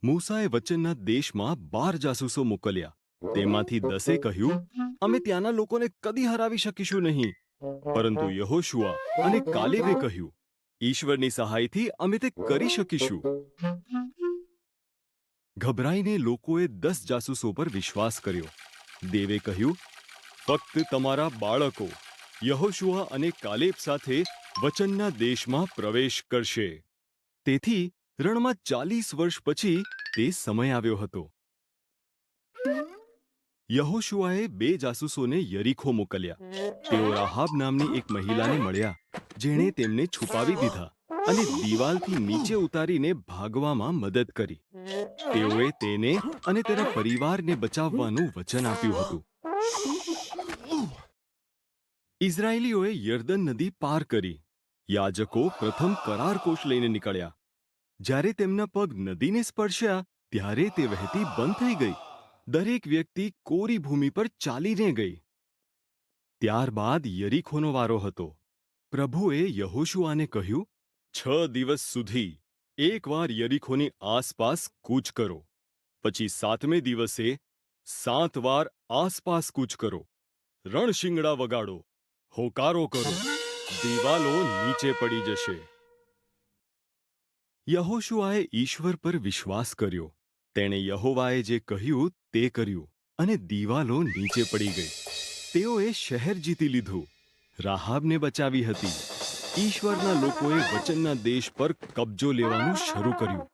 મૂસાએ વચનના દેશમાં 12 જાસૂસો મોકલ્યા. તેમાંથી 10એ કહ્યું, અમે ત્યાંના લોકોને કદી હરાવી શકીશું નહીં. પરંતુ યહોશુઆ અને કાલેબે કહ્યું, ઈશ્વરની સહાયથી અમે તે કરી શકીશું. ગભરાઈને લોકોએ 10 જાસૂસો પર વિશ્વાસ કર્યો. દેવે કહ્યું, ફક્ત તમારા બાળકો યહોશુઆ અને કાલેબ સાથે વચનના દેશમાં પ્રવેશ કરશે. તેથી રણમાં 40 વર્ષ પછી તે સમય આવ્યો હતો. યહોશુઆએ 2 જાસૂસોને યરીખો મોકલ્યા. તેઓ રાહાબ નામની એક મહિલાને મળ્યા, જેણે તેમને છુપાવી દીધા અને દીવાલથી નીચે ઉતારીને ભાગવામાં મદદ કરી. તેઓએ તેને અને તેના પરિવારને બચાવવાનું વચન આપ્યું હતું. ઇઝરાયેલીઓએ યર્દન નદી પાર કરી. યાજકો પ્રથમ કરારકોશ લઈને નીકળ્યા. જ્યારે તેમના પગ નદીને સ્પર્શ્યા, ત્યારે તે વહેતી બંધ થઈ ગઈ. દરેક વ્યક્તિ કોરી ભૂમિ પર ચાલીને ગઈ. ત્યારબાદ યરીખોનો વારો હતો. પ્રભુએ યહોશુઆને કહ્યું, 6 દિવસ સુધી એકવાર યરીખોની આસપાસ કૂચ કરો. પછી 7મે દિવસે 7 વાર આસપાસ કૂચ કરો. રણશિંગડા વગાડો, હોકારો કરો, દિવાલો નીચે પડી જશે. યહોશુઆએ ઈશ્વર પર વિશ્વાસ કર્યો. તેણે યહોવાએ જે કહ્યું તે કર્યું અને દિવાલો નીચે પડી ગઈ. તેઓએ શહેર જીતી લીધું. રાહાબને બચાવી હતી. ઈશ્વરના લોકોએ વચનના દેશ પર કબજો લેવાનું શરૂ કર્યું.